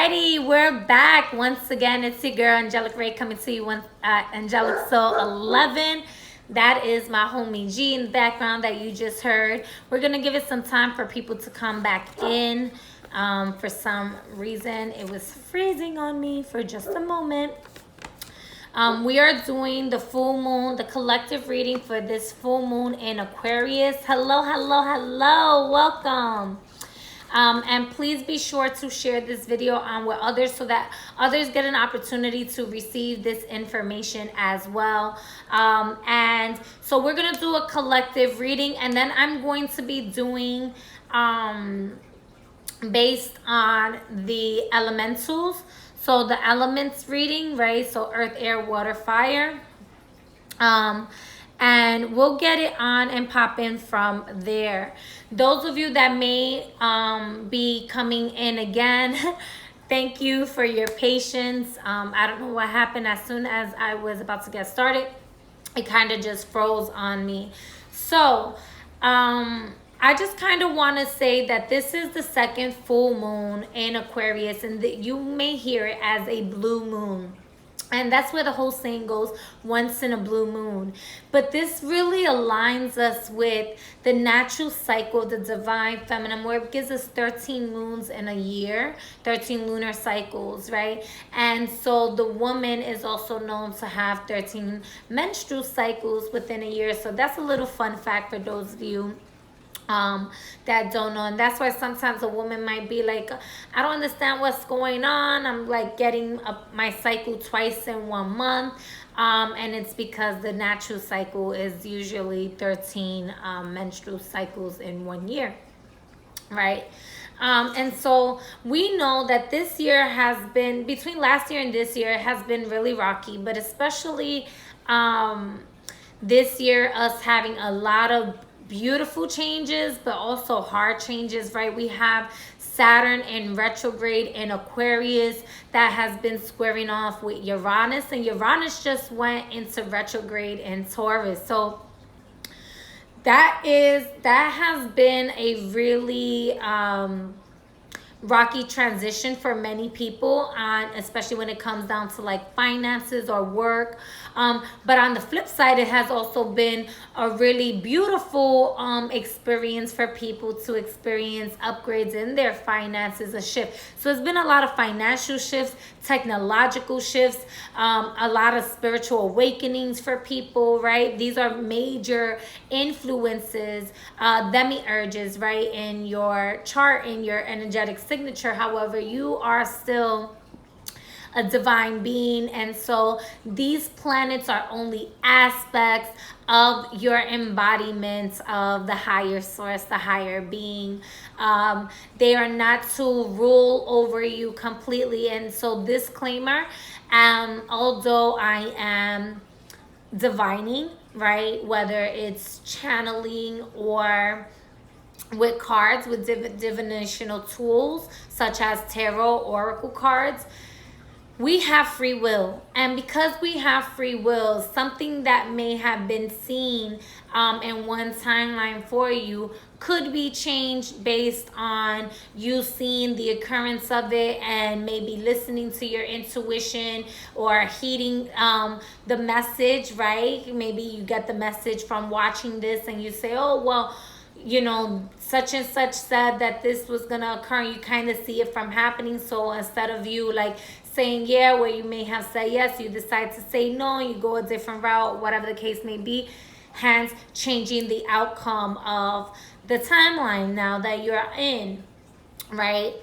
Alrighty, we're back once again. It's your girl Angelic Ray coming to you on Angelic Soul 11. That is my homie G in the background that you just heard. We're gonna give it some time for people to come back in. For some reason, it was freezing on me for just a moment. We are doing the full moon, the collective reading for this full moon in Aquarius. Hello, hello, hello. Welcome. And please be sure to share this video on with others so that others get an opportunity to receive this information as well. And so we're going to do a collective reading, and then I'm going to be doing based on the elementals. So the elements reading, right? So earth, air, water, fire. And we'll get it on and pop in from there. Those of you that may be coming in again, thank you for your patience. I don't know what happened. As soon as I was about to get started, it kind of just froze on me. So I just kind of want to say that this is the second full moon in Aquarius, and that you may hear it as a blue moon. And that's where the whole saying goes, once in a blue moon. But this really aligns us with the natural cycle, the divine feminine, where it gives us 13 moons in a year, 13 lunar cycles, right? And so the woman is also known to have 13 menstrual cycles within a year. So that's a little fun fact for those of you that don't know. And that's why sometimes a woman might be like, I don't understand what's going on. I'm like getting my cycle twice in 1 month. And it's because the natural cycle is usually 13 menstrual cycles in 1 year, right? And so we know that this year has been, between last year and this year, has been really rocky, but especially this year, us having a lot of beautiful changes, but also hard changes, right? We have Saturn in retrograde in Aquarius that has been squaring off with Uranus, and Uranus just went into retrograde in Taurus. So that has been a really rocky transition for many people, especially when it comes down to like finances or work. But on the flip side, it has also been a really beautiful experience for people to experience upgrades in their finances, a shift. So it's been a lot of financial shifts, technological shifts, a lot of spiritual awakenings for people, right? These are major influences, demiurges, right, in your chart, in your energetic signature. However, you are still a divine being, and so these planets are only aspects of your embodiment of the higher source, the higher being. They are not to rule over you completely. And so disclaimer, although I am divining, right, whether it's channeling or with cards, with divinational tools such as tarot, oracle cards, we have free will. And because we have free will, something that may have been seen in one timeline for you could be changed based on you seeing the occurrence of it and maybe listening to your intuition or heeding the message, right? Maybe you get the message from watching this and you say, oh, well, you know, such and such said that this was gonna occur. You kind of see it from happening. So instead of you like saying yeah, where you may have said yes, you decide to say no, you go a different route, whatever the case may be, hence changing the outcome of the timeline now that you're in, right?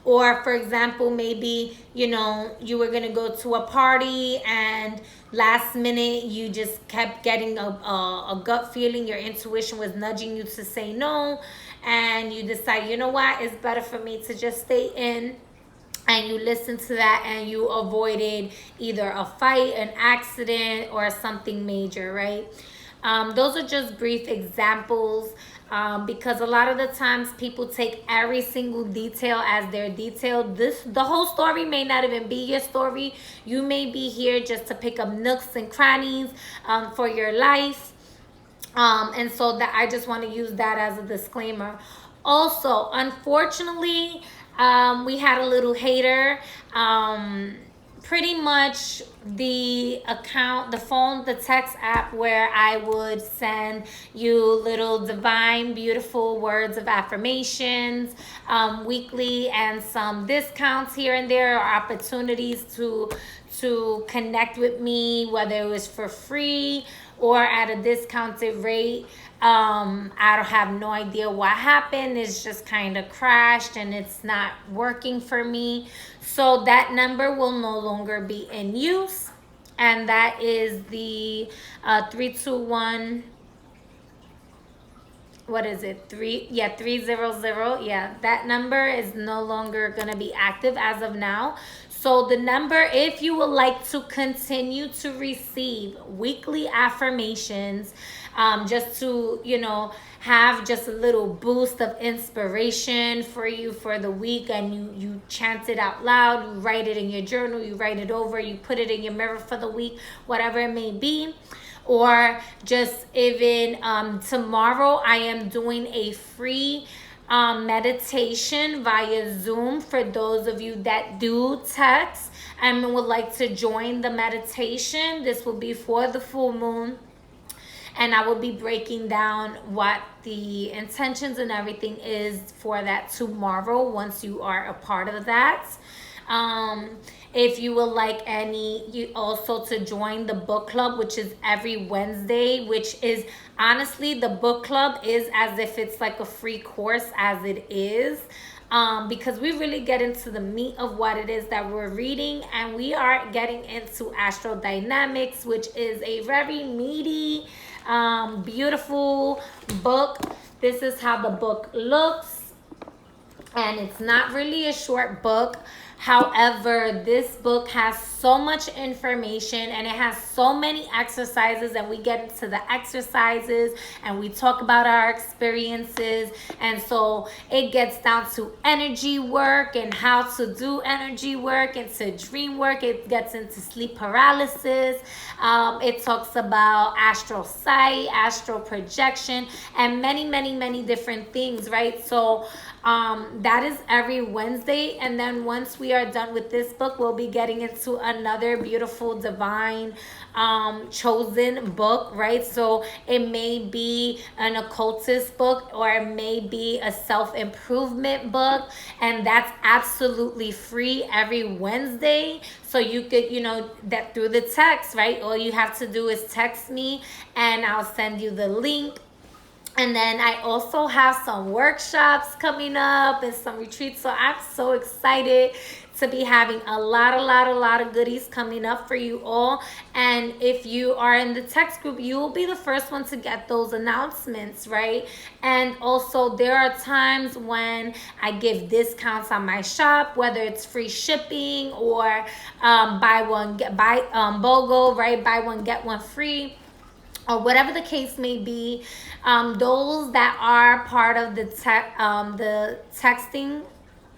Or for example, maybe, you know, you were gonna go to a party and last minute you just kept getting a gut feeling, your intuition was nudging you to say no, and you decide, you know what, it's better for me to just stay in. And you listened to that and you avoided either a fight, an accident, or something major, right? Those are just brief examples, because a lot of the times people take every single detail as their detail. The whole story may not even be your story. You may be here just to pick up nooks and crannies for your life. And so that I just want to use that as a disclaimer. Also, unfortunately, We had a little hater. Pretty much the phone, the text app where I would send you little divine, beautiful words of affirmations weekly, and some discounts here and there, or opportunities to connect with me, whether it was for free or at a discounted rate. I don't have no idea what happened. It's just kind of crashed and it's not working for me. So that number will no longer be in use. And that is the 321, what is it, 300. Yeah, that number is no longer going to be active as of now. So the number, if you would like to continue to receive weekly affirmations, just to, have just a little boost of inspiration for you for the week, and you chant it out loud, you write it in your journal, you write it over, you put it in your mirror for the week, whatever it may be. Or just even tomorrow, I am doing a free meditation via Zoom for those of you that do text and would like to join the meditation. This will be for the full moon, and I will be breaking down what the intentions and everything is for that tomorrow once you are a part of that. If you would like you also to join the book club, which is every Wednesday, which is honestly, the book club is as if it's like a free course as it is. Because we really get into the meat of what it is that we're reading, and we are getting into astrodynamics, which is a very meaty, beautiful book. This is how the book looks, and it's not really a short book. However, this book has so much information and it has so many exercises, and we get into the exercises and we talk about our experiences. And so it gets down to energy work and how to do energy work, into dream work. It gets into sleep paralysis. It talks about astral sight, astral projection, and many different things, right? So that is every Wednesday. And then once we are done with this book, we'll be getting into another beautiful divine chosen book, right? So it may be an occultist book, or it may be a self-improvement book, and that's absolutely free every Wednesday. So you could, that through the text, right? All you have to do is text me and I'll send you the link. And then I also have some workshops coming up and some retreats. So I'm so excited to be having a lot of goodies coming up for you all. And if you are in the text group, you will be the first one to get those announcements, right? And also there are times when I give discounts on my shop, whether it's free shipping or BOGO, right? Buy one, get one free, or whatever the case may be. Those that are part of the texting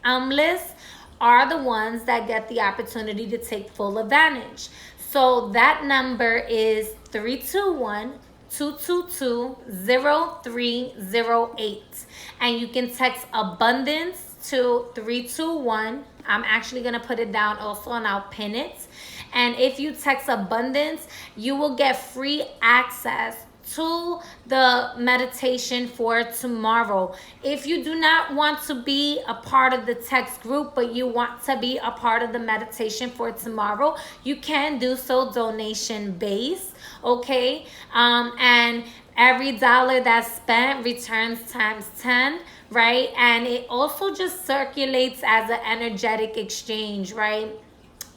list are the ones that get the opportunity to take full advantage. So that number is 321-222-0308. And you can text abundance to 321. I'm actually going to put it down also, and I'll pin it. And if you text abundance, you will get free access to the meditation for tomorrow. If you do not want to be a part of the text group, but you want to be a part of the meditation for tomorrow, you can do so donation based, okay? And every dollar that's spent returns times 10, right? And it also just circulates as an energetic exchange, right?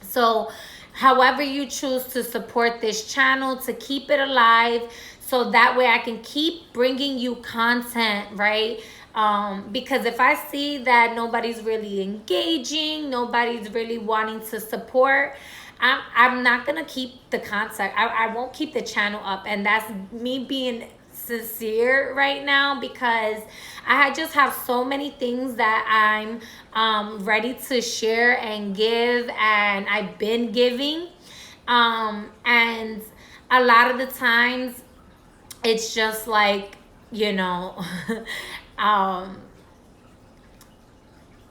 So however you choose to support this channel to keep it alive, so that way I can keep bringing you content, right? Because if I see that nobody's really engaging, nobody's really wanting to support, I'm not gonna keep the content. I won't keep the channel up, and that's me being sincere right now, because I just have so many things that I'm ready to share and give, and I've been giving, and a lot of the times it's just like, um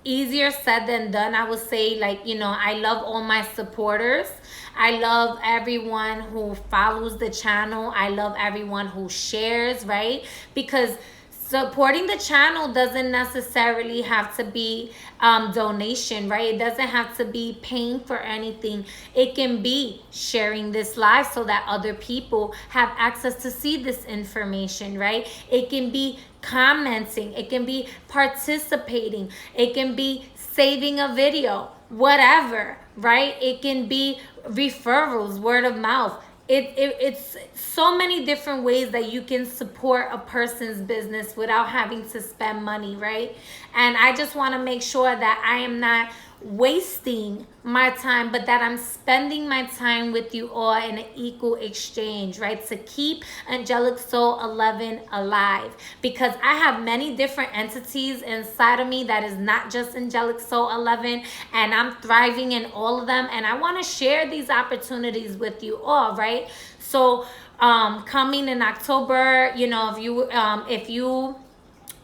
easier said than done. I would say, like, I love all my supporters. I love everyone who follows the channel. I love everyone who shares, right? Because supporting the channel doesn't necessarily have to be donation, right? It doesn't have to be paying for anything. It can be sharing this live so that other people have access to see this information, right? It can be commenting, it can be participating, it can be saving a video, whatever, right? It can be referrals, word of mouth. It's so many different ways that you can support a person's business without having to spend money, right? And I just want to make sure that I am not wasting my time, but that I'm spending my time with you all in an equal exchange, right? To keep Angelic Soul 11 alive, because I have many different entities inside of me that is not just Angelic Soul 11, and I'm thriving in all of them, and I want to share these opportunities with you all, right? So coming in October, if you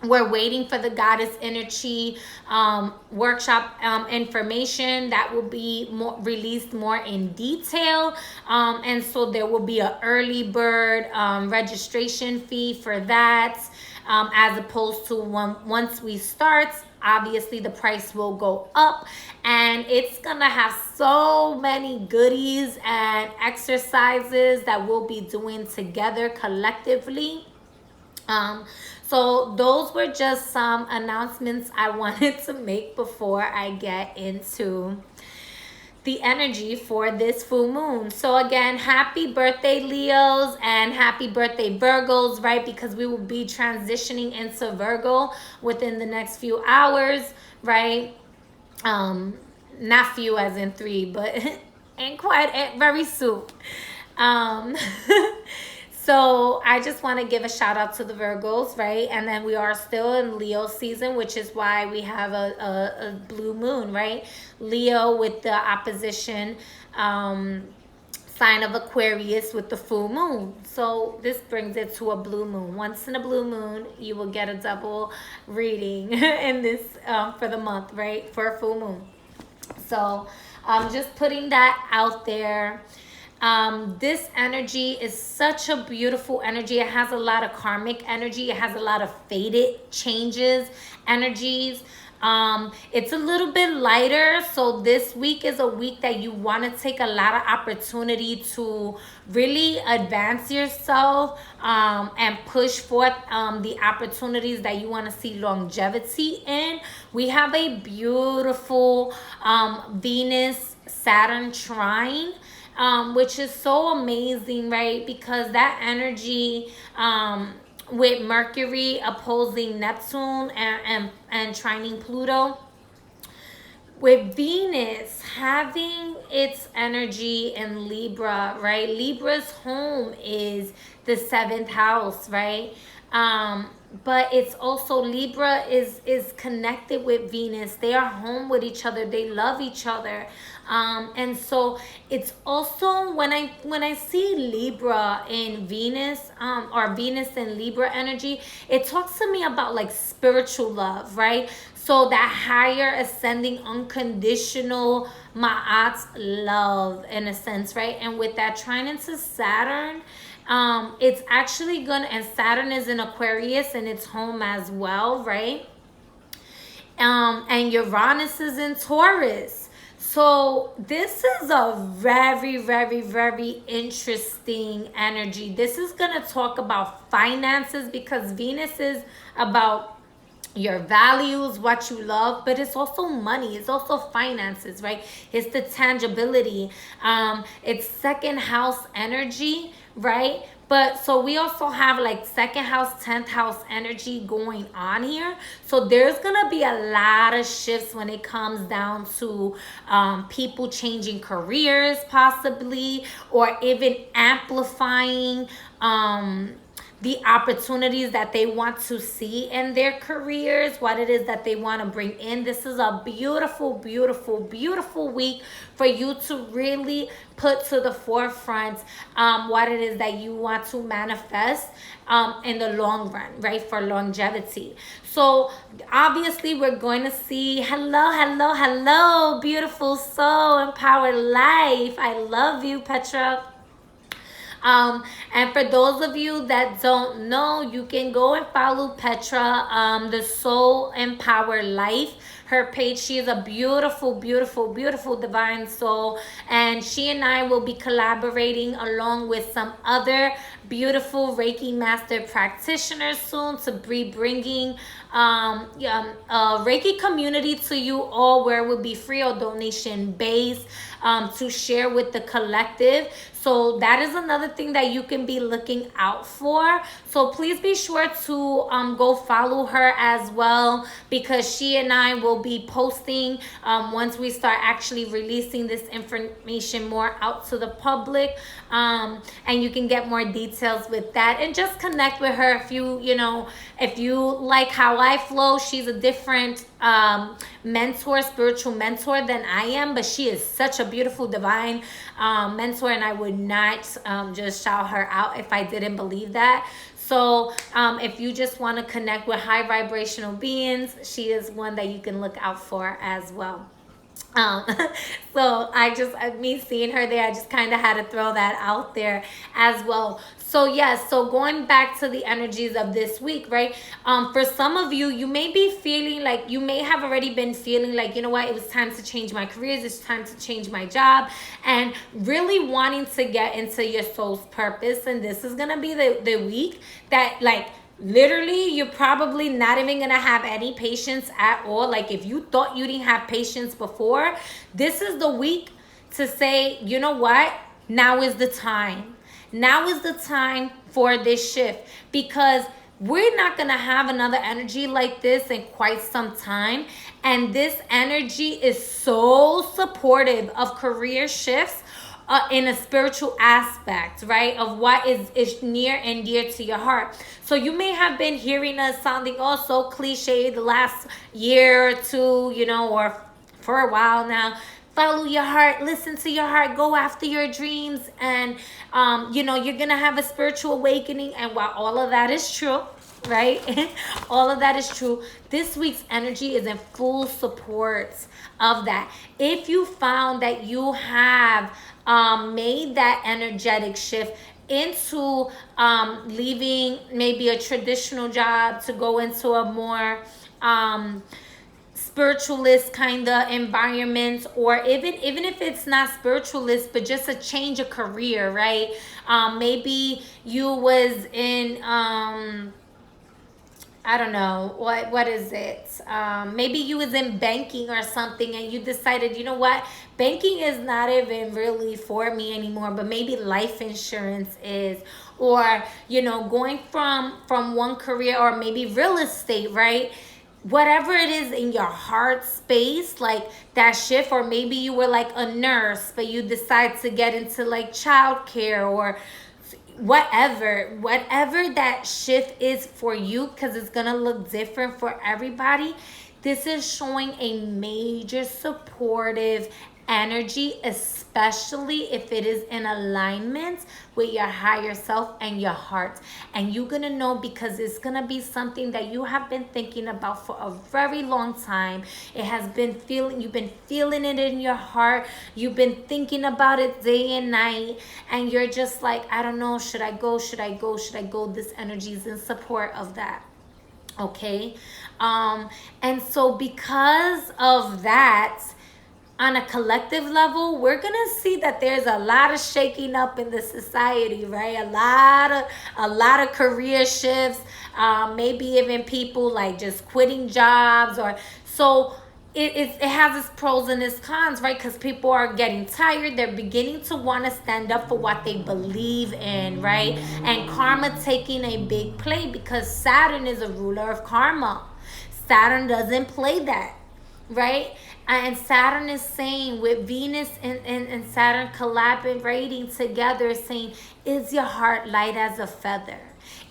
we're waiting for the Goddess Energy workshop information that will be released more in detail. And so there will be an early bird registration fee for that, as opposed to once we start. Obviously, the price will go up, and it's gonna have so many goodies and exercises that we'll be doing together collectively. So those were just some announcements I wanted to make before I get into the energy for this full moon. So again, happy birthday, Leos, and happy birthday, Virgos, right? Because we will be transitioning into Virgo within the next few hours, right? Not few as in 3, but and very soon. So I just want to give a shout out to the Virgos, right? And then we are still in Leo season, which is why we have a blue moon, right? Leo with the opposition sign of Aquarius with the full moon. So this brings it to a blue moon. Once in a blue moon, you will get a double reading in this for the month, right? For a full moon. So just putting that out there. This energy is such a beautiful energy. It has a lot of karmic energy. It has a lot of fated changes, energies. It's a little bit lighter. So this week is a week that you want to take a lot of opportunity to really advance yourself and push forth the opportunities that you want to see longevity in. We have a beautiful Venus Saturn trine, which is so amazing, right? Because that energy with Mercury opposing Neptune and trining Pluto, with Venus having its energy in Libra, right? Libra's home is the 7th house, right? But it's also Libra is connected with Venus. They are home with each other. They love each other. And so it's also when I see Libra in Venus, or Venus in Libra energy, it talks to me about like spiritual love, right? So that higher ascending unconditional Ma'at love in a sense, right? And with that trine into Saturn, it's actually gonna, and Saturn is in Aquarius and it's home as well, right? And Uranus is in Taurus. So this is a very, very, very interesting energy. This is going to talk about finances, because Venus is about your values, what you love, but it's also money. It's also finances, right? It's the tangibility. It's second house energy, right? But so we also have like second house, 10th house energy going on here. So there's going to be a lot of shifts when it comes down to people changing careers possibly, or even amplifying the opportunities that they want to see in their careers, what it is that they want to bring in. This is a beautiful, beautiful, beautiful week for you to really put to the forefront what it is that you want to manifest in the long run, right? For longevity. So obviously we're going to see, hello, hello, hello, beautiful soul, empowered life. I love you, Petra. And for those of you that don't know, you can go and follow Petra, the Soul Empowered Life. Her page, she is a beautiful, beautiful, beautiful divine soul. And she and I will be collaborating along with some other beautiful Reiki master practitioners soon to be bringing a Reiki community to you all, where it will be free or donation based, to share with the collective. So that is another thing that you can be looking out for. So please be sure to go follow her as well, because she and I will be posting once we start actually releasing this information more out to the public, and you can get more details with that and just connect with her if if you like how I flow. She's a different mentor, spiritual mentor than I am, but she is such a beautiful divine mentor, and I would not just shout her out if I didn't believe that. So if you just want to connect with high vibrational beings, she is one that you can look out for as well. Um, so me seeing her there, I just kind of had to throw that out there as well. So yes, so going back to the energies of this week, right? For some of you, you may be feeling like, you may have already been feeling like, you know what, it was time to change my careers, it's time to change my job, and really wanting to get into your soul's purpose. And this is gonna be the week that, like, literally, you're probably not even gonna have any patience at all. Like, if you thought you didn't have patience before, this is the week to say, you know what, now is the time. Now is the time for this shift, because we're not going to have another energy like this in quite some time. And this energy is so supportive of career shifts in a spiritual aspect, right? Of what is near and dear to your heart. So you may have been hearing us sounding all so cliche the last year or two, or for a while now. Follow your heart, listen to your heart, go after your dreams, and you're gonna have a spiritual awakening. And while all of that is true, right? All of that is true, this week's energy is in full support of that. If you found that you have made that energetic shift into leaving maybe a traditional job to go into a more spiritualist kind of environment, or even if it's not spiritualist, but just a change of career, right? Maybe you was in I don't know, what is it? Maybe you was in banking or something, and you decided, you know what, banking is not even really for me anymore, but maybe life insurance is. Or, going from one career, or maybe real estate, right? Whatever it is in your heart space, like that shift. Or maybe you were like a nurse, but you decide to get into like childcare, or whatever that shift is for you, because it's gonna look different for everybody. This is showing a major supportive energy, especially if it is in alignment with your higher self and your heart. And you're gonna know, because it's gonna be something that you have been thinking about for a very long time. It has been you've been feeling it in your heart, you've been thinking about it day and night, and you're just like, I don't know, should I go? This energy is in support of that. Okay. And so because of that, on a collective level, we're gonna see that there's a lot of shaking up in the society, right? A lot of career shifts, maybe even people like just quitting jobs, or so. It has its pros and its cons, right? Because people are getting tired. They're beginning to want to stand up for what they believe in, right? And karma taking a big play, because Saturn is a ruler of karma. Saturn doesn't play that, right? And Saturn is saying, with Venus and Saturn collaborating together, saying, is your heart light as a feather?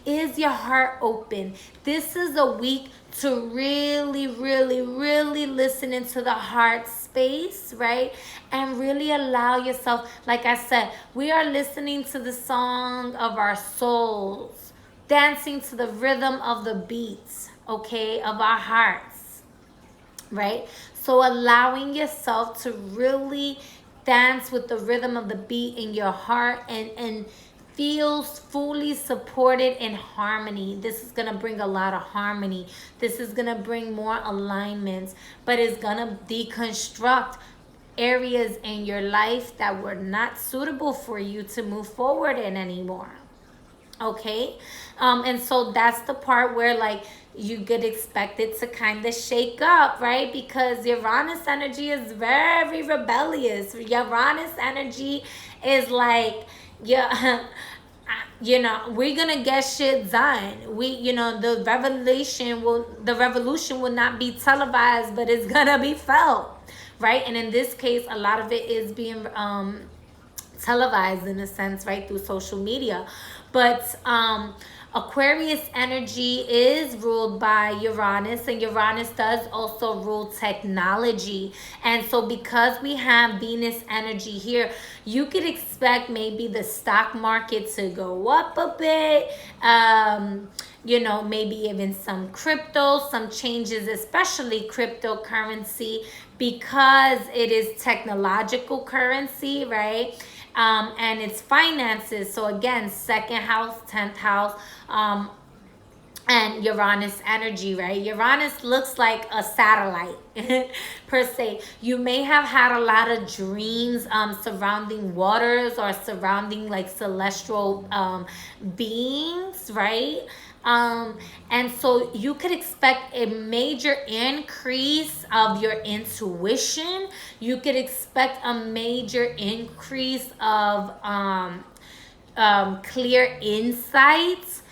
Is your heart open? This is a week to really, really, really listen into the heart space, right? And really allow yourself, like I said, we are listening to the song of our souls, dancing to the rhythm of the beats, okay, of our hearts, right? So allowing yourself to really dance with the rhythm of the beat in your heart, and feels fully supported in harmony. This is going to bring a lot of harmony. This is going to bring more alignments, but it's going to deconstruct areas in your life that were not suitable for you to move forward in anymore. Okay. And so that's the part where, like, you get expected to kind of shake up, right? Because Uranus energy is very rebellious. Uranus energy is like, yeah, you know, we're gonna get shit done. We, you know, the revolution will not be televised, but it's gonna be felt, right? And in this case, a lot of it is being televised in a sense, right, through social media. But Aquarius energy is ruled by Uranus, and Uranus does also rule technology. And so because we have Venus energy here, you could expect maybe the stock market to go up a bit. You know, maybe even some crypto, some changes, especially cryptocurrency, because it is technological currency, right? And it's finances. So again, second house, 10th house, and Uranus energy, right? Uranus looks like a satellite per se. You may have had a lot of dreams surrounding waters, or surrounding like celestial beings, right? And so you could expect a major increase of your intuition. You could expect a major increase of clear insights,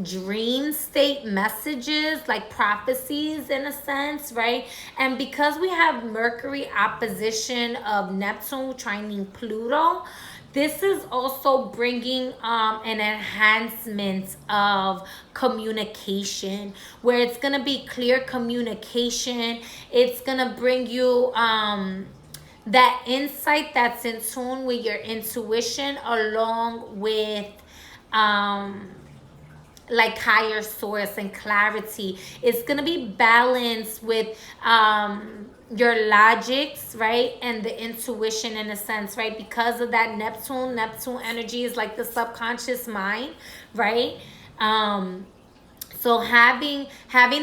dream state messages, like prophecies in a sense, right? And because we have Mercury opposition of Neptune trining Pluto, this is also bringing an enhancement of communication, where it's going to be clear communication. It's going to bring you that insight that's in tune with your intuition, along with like higher source and clarity. It's gonna be balanced with your logics, right, and the intuition in a sense, right? Because of that Neptune energy is like the subconscious mind, right? So having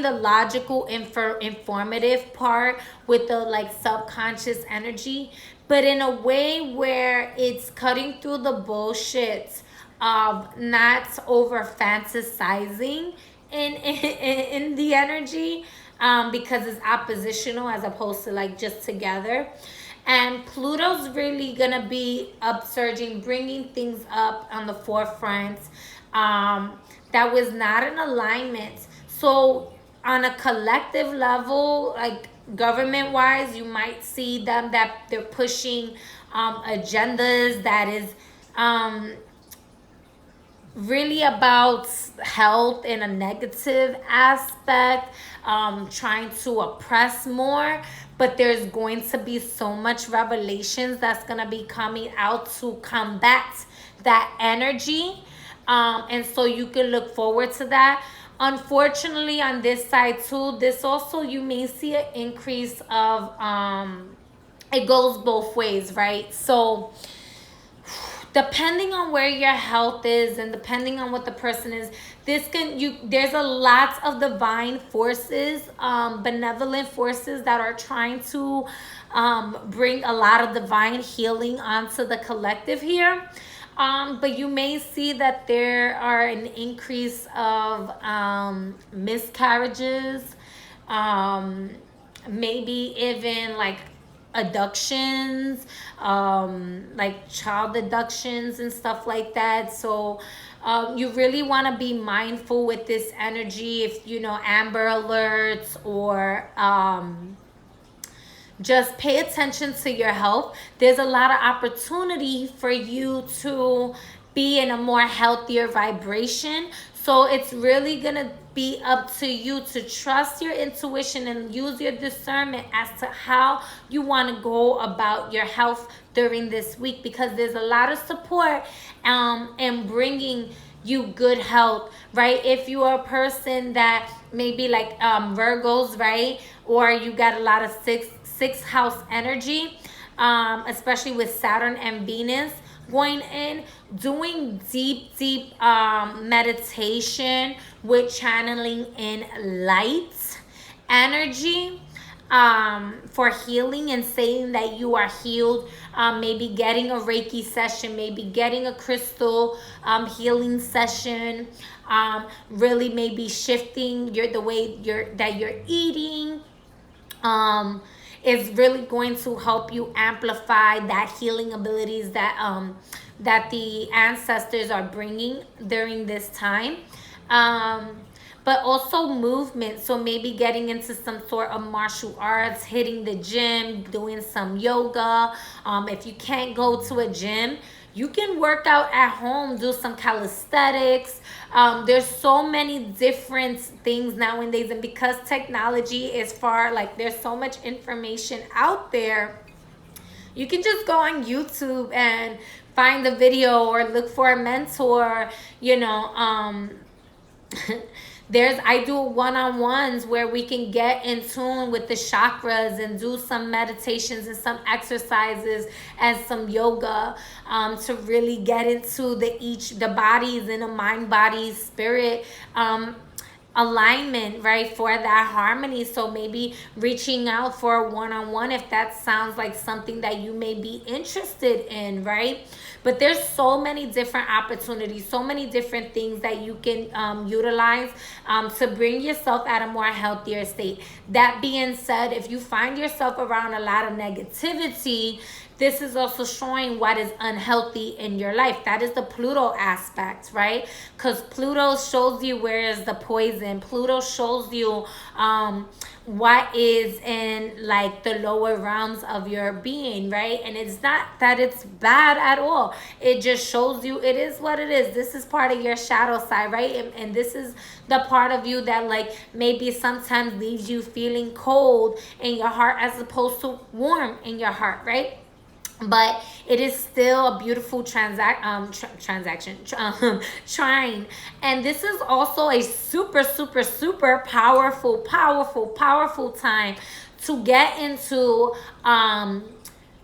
the logical informative part with the like subconscious energy, but in a way where it's cutting through the bullshit of not over fantasizing in the energy, because it's oppositional as opposed to like just together. And Pluto's really gonna be upsurging, bringing things up on the forefront that was not in alignment. So on a collective level, like government wise, you might see them that they're pushing agendas that is really about health in a negative aspect, trying to oppress more. But there's going to be so much revelations that's going to be coming out to combat that energy. And so you can look forward to that. Unfortunately, on this side too, this also, you may see an increase of it goes both ways, right? So depending on where your health is, and depending on what the person is, there's a lot of divine forces, benevolent forces that are trying to bring a lot of divine healing onto the collective here. But you may see that there are an increase of miscarriages, maybe even like abductions, like child abductions and stuff like that. So you really want to be mindful with this energy. If you know, Amber Alerts, or just pay attention to your health. There's a lot of opportunity for you to be in a more healthier vibration. So it's really gonna be up to you to trust your intuition and use your discernment as to how you want to go about your health during this week, because there's a lot of support in bringing you good health, right? If you are a person that maybe like Virgos, right, or you got a lot of sixth house energy, especially with Saturn and Venus going in, doing deep meditation with channeling in light energy for healing and saying that you are healed. Maybe getting a Reiki session, maybe getting a crystal healing session, really maybe shifting the way you're eating, is really going to help you amplify that healing abilities that the ancestors are bringing during this time. But also movement, so maybe getting into some sort of martial arts, hitting the gym, doing some yoga. If you can't go to a gym, you can work out at home, do some calisthenics. There's so many different things nowadays, and because technology is there's so much information out there, you can just go on YouTube and find the video or look for a mentor, I do one-on-ones where we can get in tune with the chakras and do some meditations and some exercises and some yoga, to really get into the bodies and the mind, body, spirit alignment, right, for that harmony. So maybe reaching out for a one-on-one if that sounds like something that you may be interested in, right? But there's so many different opportunities, so many different things that you can utilize to bring yourself at a more healthier state. That being said, if you find yourself around a lot of negativity, this is also showing what is unhealthy in your life. That is the Pluto aspect, right? Because Pluto shows you where is the poison. Pluto shows you what is in like the lower realms of your being, right? And it's not that it's bad at all. It just shows you it is what it is. This is part of your shadow side, right? And this is the part of you that like maybe sometimes leaves you feeling cold in your heart as opposed to warm in your heart, right? But it is still a beautiful transaction trine. And this is also a super powerful time to get into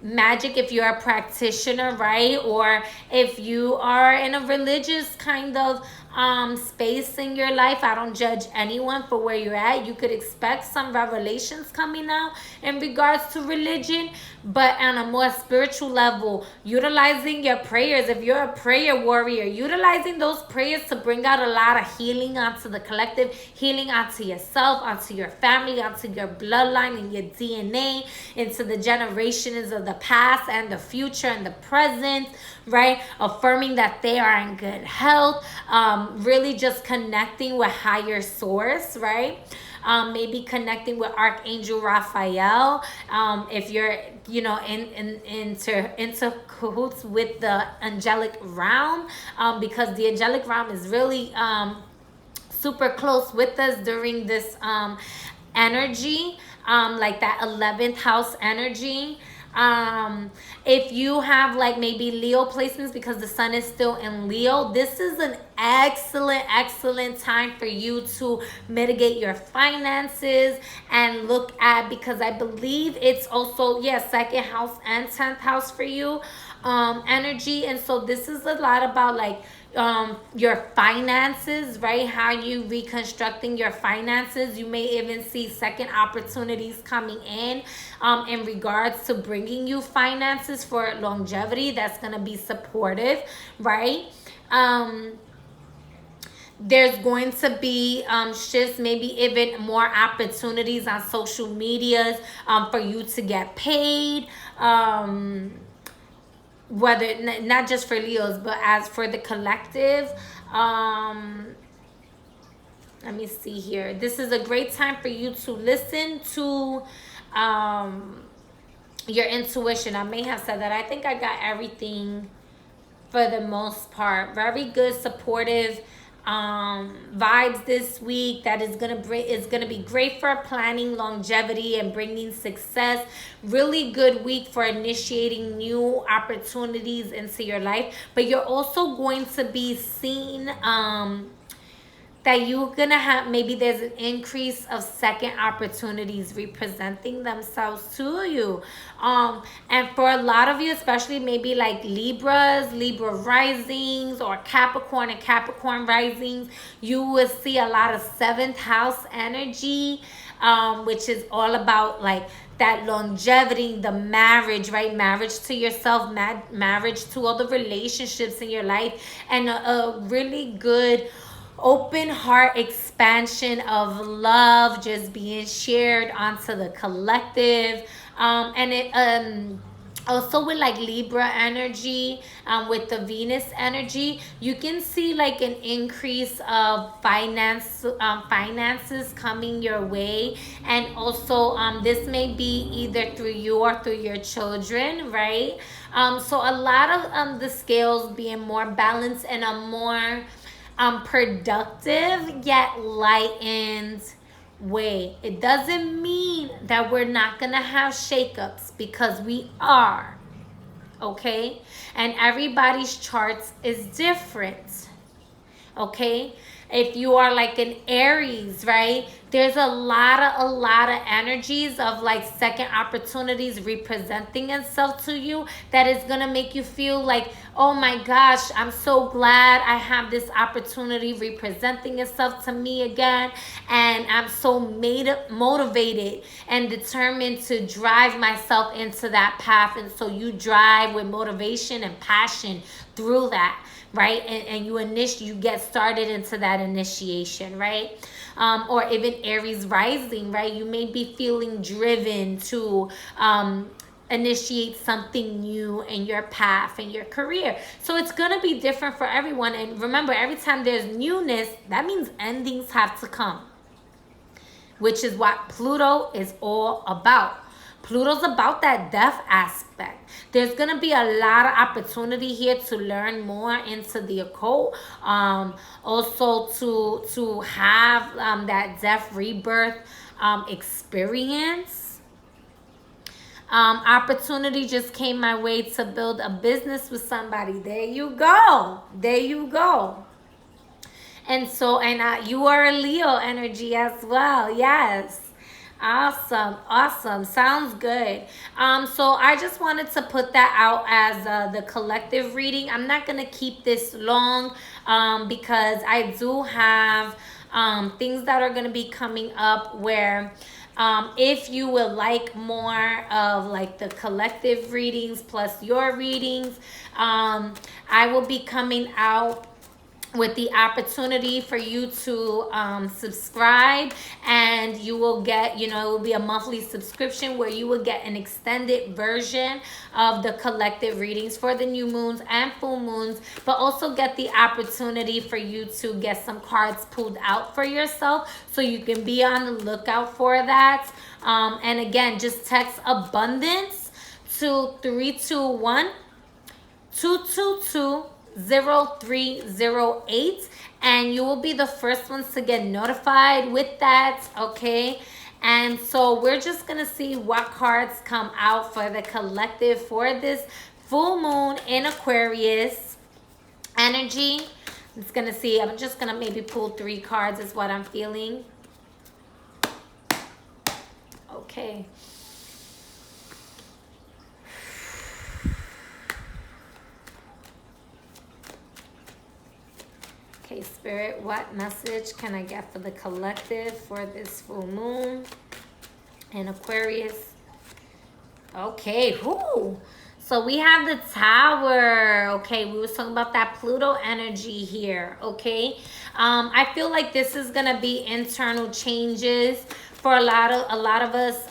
magic if you're a practitioner, right? Or if you are in a religious kind of space in your life. I don't judge anyone for where you're at. You could expect some revelations coming out in regards to religion, but on a more spiritual level, utilizing your prayers. If you're a prayer warrior, utilizing those prayers to bring out a lot of healing onto the collective, healing onto yourself, onto your family, onto your bloodline and your DNA, into the generations of the past and the future and the present, right? Affirming that they are in good health, really just connecting with higher source, right? Maybe connecting with Archangel Raphael, if you're into cahoots with the angelic realm, because the angelic realm is really super close with us during this energy, like that 11th house energy. If you have like maybe Leo placements, because the sun is still in Leo, this is an excellent time for you to mitigate your finances and look at, because I believe it's also second house and 10th house for you energy. And so this is a lot about like your finances, right? How you reconstructing your finances. You may even see second opportunities coming in regards to bringing you finances for longevity. That's going to be supportive, right? There's going to be shifts, maybe even more opportunities on social medias for you to get paid, whether not just for Leos, but as for the collective. Let me see here. This is a great time for you to listen to your intuition. I may have said that. I think I got everything for the most part. Very good, supportive vibes this week. That is gonna be great for planning longevity and bringing success. Really good week for initiating new opportunities into your life. But you're also going to be seen that you're gonna have, maybe there's an increase of second opportunities representing themselves to you. And for a lot of you, especially maybe like Libra risings, or Capricorn and Capricorn risings, you will see a lot of seventh house energy, which is all about like that longevity, the marriage, right? Marriage to yourself, marriage to all the relationships in your life, and a really good open heart expansion of love just being shared onto the collective. And it also with like Libra energy, with the Venus energy, you can see like an increase of finances coming your way. And also this may be either through you or through your children, right? So a lot of the scales being more balanced and a more productive yet lightened way. It doesn't mean that we're not gonna have shakeups, because we are, okay? And everybody's charts is different, okay? If you are like an Aries, right, there's a lot of energies of like second opportunities representing itself to you, that is gonna make you feel like, oh my gosh, I'm so glad I have this opportunity representing itself to me again, and I'm so motivated and determined to drive myself into that path. And so you drive with motivation and passion through that, right? And you get started into that initiation, right? Or even Aries rising, right? You may be feeling driven to initiate something new in your path and your career. So it's going to be different for everyone. And remember, every time there's newness, that means endings have to come, which is what Pluto is all about. Pluto's about that death aspect. There's going to be a lot of opportunity here to learn more into the occult. Also to have that death rebirth experience. Opportunity just came my way to build a business with somebody. There you go. There you go. And so, you are a Leo energy as well. Yes. Awesome. Sounds good. So I just wanted to put that out as the collective reading. I'm not gonna keep this long because I do have things that are gonna be coming up where if you would like more of like the collective readings plus your readings, I will be coming out with the opportunity for you to subscribe, and you will get, it will be a monthly subscription where you will get an extended version of the collective readings for the new moons and full moons, but also get the opportunity for you to get some cards pulled out for yourself, so you can be on the lookout for that. And again, just text abundance to 321 222 0308, and you will be the first ones to get notified with that, okay? And so we're just gonna see what cards come out for the collective for this full moon in Aquarius energy. It's gonna see, I'm just gonna maybe pull 3 cards is what I'm feeling. Okay. Okay, Spirit, what message can I get for the collective for this full moon in Aquarius? Okay, whoo. So we have the Tower. Okay, we was talking about that Pluto energy here, okay? I feel like this is going to be internal changes for a lot of us.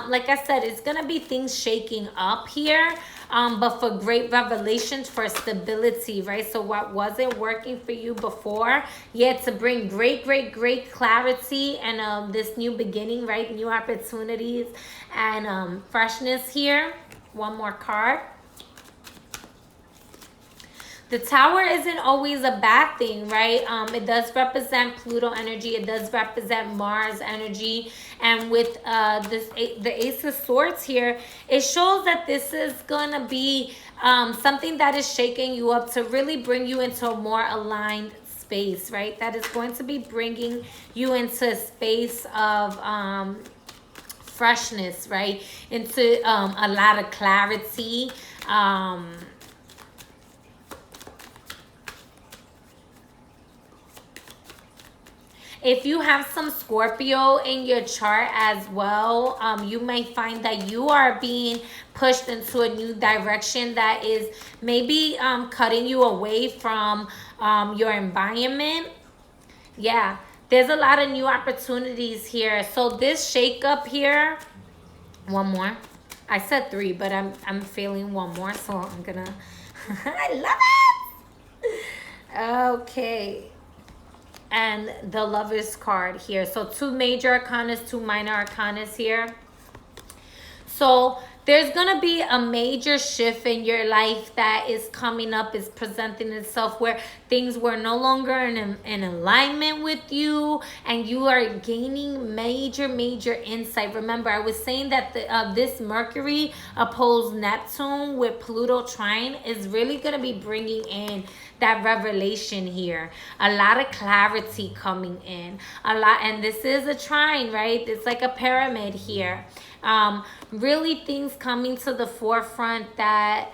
Like I said, it's going to be things shaking up here. But for great revelations, for stability, right? So what wasn't working for you before, to bring great clarity and this new beginning, right? New opportunities and freshness here. One more card. The tower isn't always a bad thing, right? It does represent Pluto energy. It does represent Mars energy. And with the Ace of Swords here, it shows that this is going to be something that is shaking you up to really bring you into a more aligned space, right? That is going to be bringing you into a space of freshness, right? Into a lot of clarity. If you have some Scorpio in your chart as well, you may find that you are being pushed into a new direction that is maybe cutting you away from your environment. Yeah, there's a lot of new opportunities here. So this shakeup here, one more. I said three, but I'm feeling one more, so I'm gonna. I love it. Okay. And the Lovers card here. So 2 major arcanas, 2 minor arcanas here. So there's going to be a major shift in your life that is coming up, is presenting itself, where things were no longer in alignment with you, and you are gaining major insight. Remember, I was saying that this Mercury opposed Neptune with Pluto trine is really going to be bringing in that revelation here, a lot of clarity coming in, and this is a trine, right? It's like a pyramid here. Really things coming to the forefront that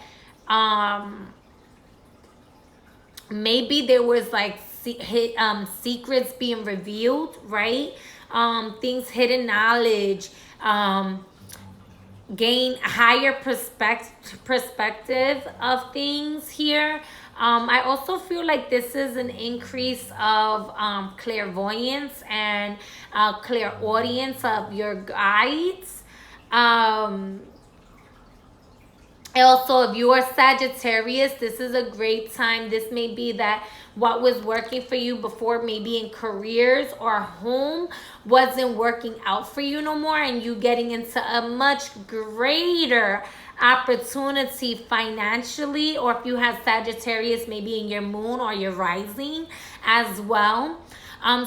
maybe there was like secrets being revealed, right? Things, hidden knowledge, gain higher perspective of things here. I also feel like this is an increase of clairvoyance and clairaudience of your guides. Also, if you are Sagittarius, this is a great time. This may be that what was working for you before, maybe in careers or home, wasn't working out for you no more, and you getting into a much greater opportunity financially. Or if you have Sagittarius maybe in your moon or your rising as well.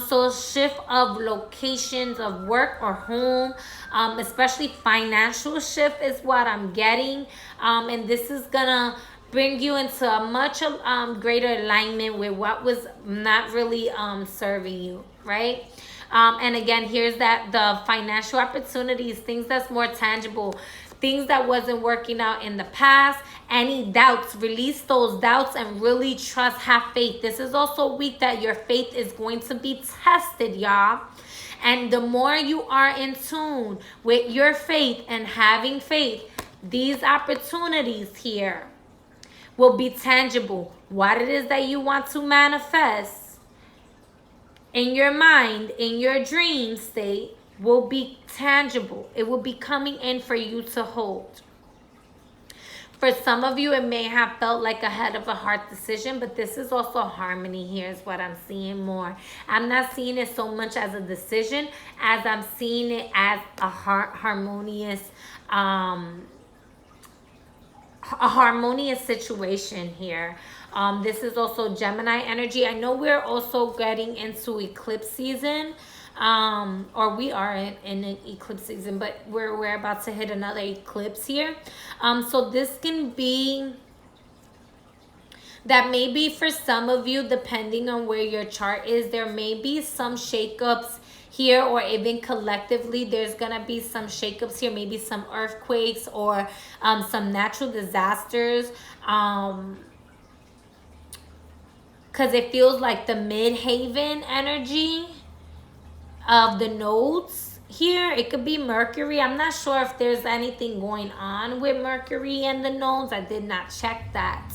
So shift of locations of work or home, especially financial shift is what I'm getting. And this is gonna bring you into a much greater alignment with what was not really serving you, right? And again, here's that the financial opportunities, things that's more tangible, things that wasn't working out in the past, any doubts, release those doubts and really trust, have faith. This is also a week that your faith is going to be tested, y'all. And the more you are in tune with your faith and having faith, these opportunities here will be tangible. What it is that you want to manifest in your mind, in your dream state, will be tangible. It will be coming in for you to hold. For some of you, it may have felt like a head of a heart decision, but this is also harmony here is what I'm seeing more. I'm not seeing it so much as a decision as I'm seeing it as a harmonious situation here. This is also Gemini energy. I know we're also getting into eclipse season. Or we are in an eclipse season, but we're about to hit another eclipse here. So this can be that maybe for some of you, depending on where your chart is, there may be some shakeups here, or even collectively there's gonna be some shakeups here, maybe some earthquakes or some natural disasters, because it feels like the mid-haven energy of the nodes here. It could be Mercury. I'm not sure if there's anything going on with Mercury and the nodes. I did not check that.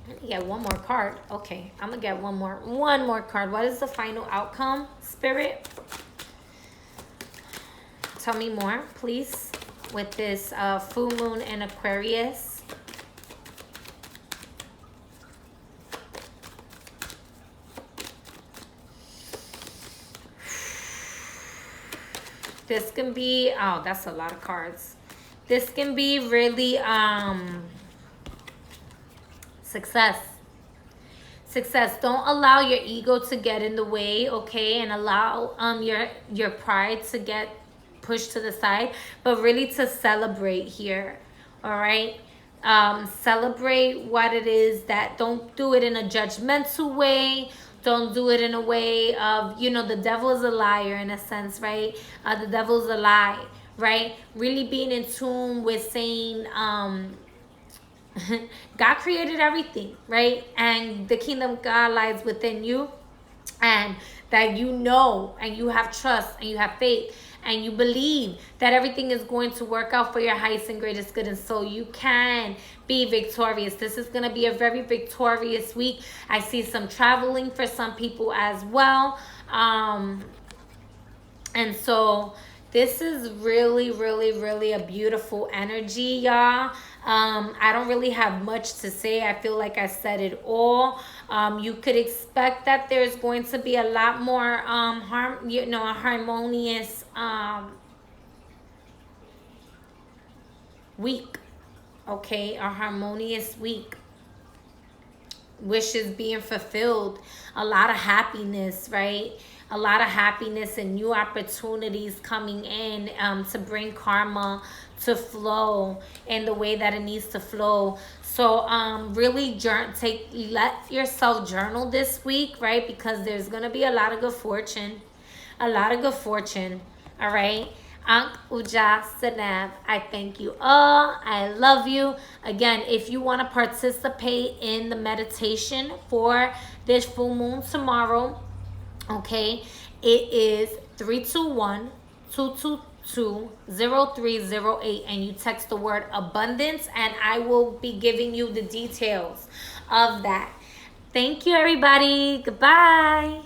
Let me get one more card. Okay, I'm gonna get one more card. What is the final outcome, Spirit? Tell me more, please, with this full moon in Aquarius. This can be, oh, that's a lot of cards. This can be really success. Success. Don't allow your ego to get in the way, okay? And allow your pride to get pushed to the side, but really to celebrate here. All right? Celebrate what it is. That don't do it in a judgmental way. Don't do it in a way of, you know, the devil is a liar in a sense, right? The devil's a lie, right? Really being in tune with saying, God created everything, right? And the kingdom of God lies within you. And that you know, and you have trust, and you have faith, and you believe that everything is going to work out for your highest and greatest good. And so you can be victorious. This is going to be a very victorious week. I see some traveling for some people as well. And so this is really, really, really a beautiful energy, y'all. I don't really have much to say. I feel like I said it all. You could expect that there's going to be a lot more a harmonious week. Okay, a harmonious week. Wishes being fulfilled, a lot of happiness, right? A lot of happiness and new opportunities coming in to bring karma to flow in the way that it needs to flow. So really let yourself journal this week, right? Because there's gonna be a lot of good fortune, a lot of good fortune. All right. Ankh Uja Sanab, I thank you all. I love you. Again, if you want to participate in the meditation for this full moon tomorrow, okay, it is 321-222-0308, and you text the word abundance, and I will be giving you the details of that. Thank you, everybody. Goodbye.